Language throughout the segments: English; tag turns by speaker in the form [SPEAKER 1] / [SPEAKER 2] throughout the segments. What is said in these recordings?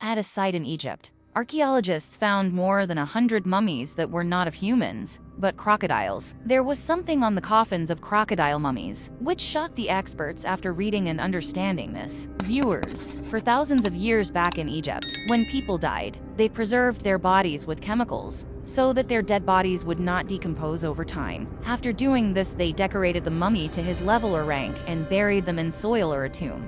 [SPEAKER 1] At a site in Egypt, archaeologists found more than 100 mummies that were not of humans, but crocodiles. There was something on the coffins of crocodile mummies, which shocked the experts after reading and understanding this. Viewers, for thousands of years back in Egypt, when people died, they preserved their bodies with chemicals, so that their dead bodies would not decompose over time. After doing this, they decorated the mummy to his level or rank and buried them in soil or a tomb.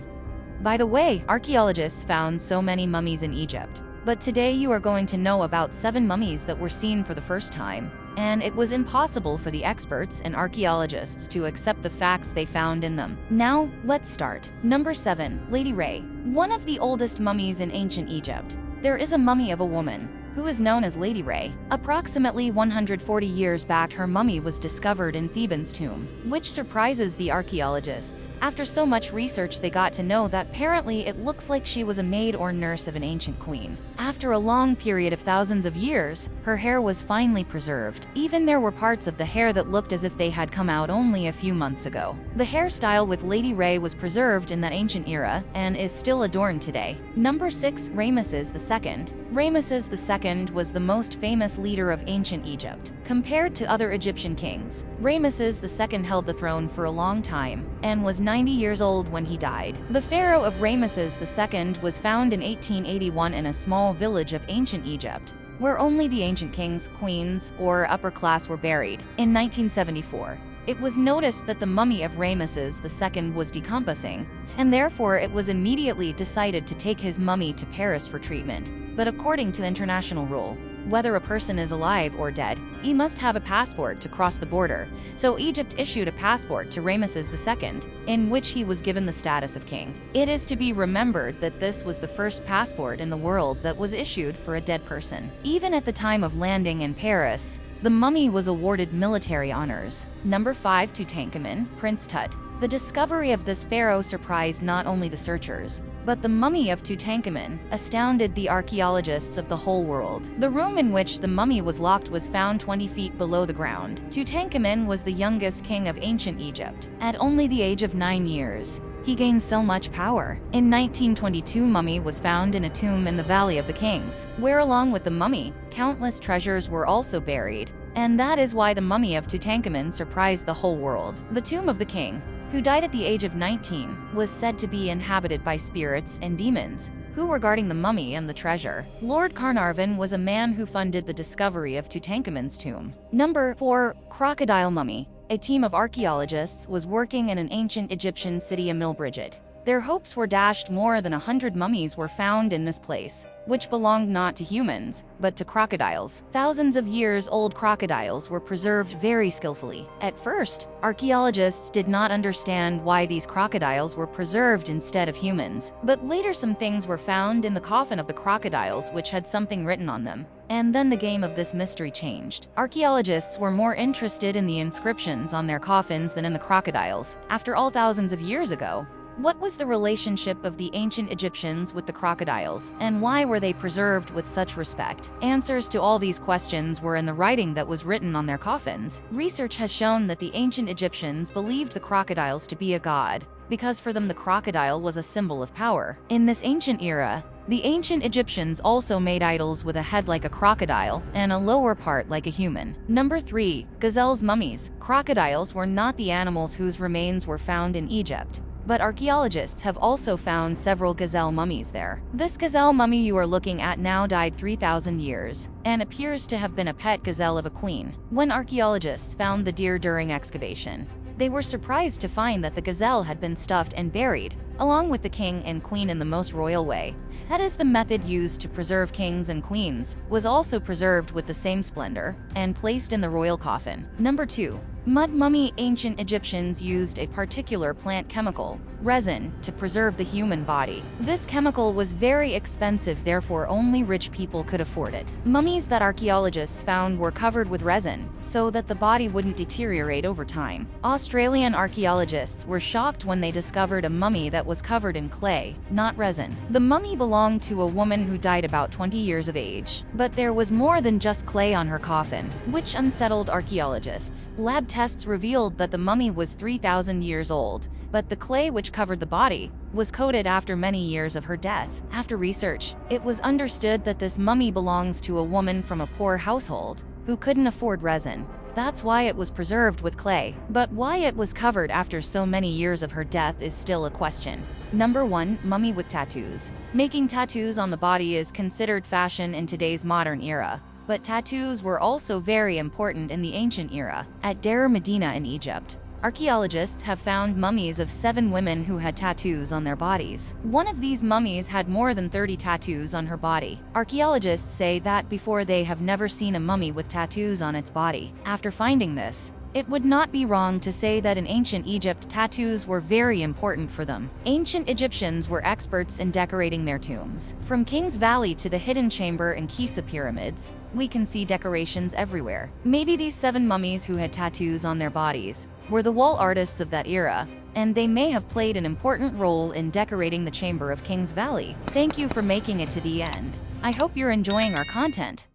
[SPEAKER 1] By the way, archaeologists found so many mummies in Egypt, but today you are going to know about 7 mummies that were seen for the first time, and it was impossible for the experts and archaeologists to accept the facts they found in them. Now, let's start. Number 7. Lady Ray. One of the oldest mummies in ancient Egypt. There is a mummy of a woman who is known as Lady Ray. Approximately 140 years back, her mummy was discovered in Theban's tomb, which surprises the archaeologists. After so much research, they got to know that apparently it looks like she was a maid or nurse of an ancient queen. After a long period of thousands of years, her hair was finally preserved. Even there were parts of the hair that looked as if they had come out only a few months ago. The hairstyle with Lady Ray was preserved in that ancient era and is still adorned today. Number 6. Ramesses II. Ramesses II was the most famous leader of ancient Egypt. Compared to other Egyptian kings, Ramesses II held the throne for a long time and was 90 years old when he died. The pharaoh of Ramesses II was found in 1881 in a small village of ancient Egypt, where only the ancient kings, queens, or upper class were buried. In 1974, it was noticed that the mummy of Ramesses II was decomposing, and therefore it was immediately decided to take his mummy to Paris for treatment. But according to international rule, whether a person is alive or dead, he must have a passport to cross the border. So Egypt issued a passport to Ramesses II, in which he was given the status of king. It is to be remembered that this was the first passport in the world that was issued for a dead person. Even at the time of landing in Paris, the mummy was awarded military honors. Number 5. Tutankhamun, Prince Tut. The discovery of this pharaoh surprised not only the searchers, but the mummy of Tutankhamun astounded the archaeologists of the whole world. The room in which the mummy was locked was found 20 feet below the ground. Tutankhamun was the youngest king of ancient Egypt. At only the age of 9 years, he gained so much power. In 1922, mummy was found in a tomb in the Valley of the Kings, where along with the mummy, countless treasures were also buried. And that is why the mummy of Tutankhamun surprised the whole world. The tomb of the king, who died at the age of 19, was said to be inhabited by spirits and demons, who were guarding the mummy and the treasure. Lord Carnarvon was a man who funded the discovery of Tutankhamun's tomb. Number 4. Crocodile mummy. A team of archaeologists was working in an ancient Egyptian city, Amilbridget. Their hopes were dashed. More than 100 mummies were found in this place, which belonged not to humans, but to crocodiles. Thousands of years old crocodiles were preserved very skillfully. At first, archaeologists did not understand why these crocodiles were preserved instead of humans, but later some things were found in the coffin of the crocodiles which had something written on them. And then the game of this mystery changed. Archaeologists were more interested in the inscriptions on their coffins than in the crocodiles. After all, thousands of years ago, what was the relationship of the ancient Egyptians with the crocodiles, and why were they preserved with such respect? Answers to all these questions were in the writing that was written on their coffins. Research has shown that the ancient Egyptians believed the crocodiles to be a god, because for them the crocodile was a symbol of power. In this ancient era, the ancient Egyptians also made idols with a head like a crocodile and a lower part like a human. Number 3. Gazelles mummies. Crocodiles were not the animals whose remains were found in Egypt, but archaeologists have also found several gazelle mummies there. This gazelle mummy you are looking at now died 3,000 years and appears to have been a pet gazelle of a queen. When archaeologists found the deer during excavation, they were surprised to find that the gazelle had been stuffed and buried, along with the king and queen, in the most royal way. That is, the method used to preserve kings and queens was also preserved with the same splendor and placed in the royal coffin. Number 2. Mud mummy. Ancient Egyptians used a particular plant chemical, resin, to preserve the human body. This chemical was very expensive, therefore only rich people could afford it. Mummies that archaeologists found were covered with resin, so that the body wouldn't deteriorate over time. Australian archaeologists were shocked when they discovered a mummy that was covered in clay, not resin. The mummy belonged to a woman who died about 20 years of age, but there was more than just clay on her coffin, which unsettled archaeologists. Lab tests revealed that the mummy was 3,000 years old, but the clay which covered the body was coated after many years of her death. After research, it was understood that this mummy belongs to a woman from a poor household who couldn't afford resin. That's why it was preserved with clay. But why it was covered after so many years of her death is still a question. Number 1. Mummy with tattoos. Making tattoos on the body is considered fashion in today's modern era, but tattoos were also very important in the ancient era. At Deir Medina in Egypt, archaeologists have found mummies of 7 women who had tattoos on their bodies. One of these mummies had more than 30 tattoos on her body. Archaeologists say that before they have never seen a mummy with tattoos on its body. After finding this, it would not be wrong to say that in ancient Egypt, tattoos were very important for them. Ancient Egyptians were experts in decorating their tombs. From King's Valley to the hidden chamber in Giza pyramids, we can see decorations everywhere. Maybe these 7 mummies who had tattoos on their bodies were the wall artists of that era, and they may have played an important role in decorating the chamber of King's Valley. Thank you for making it to the end. I hope you're enjoying our content.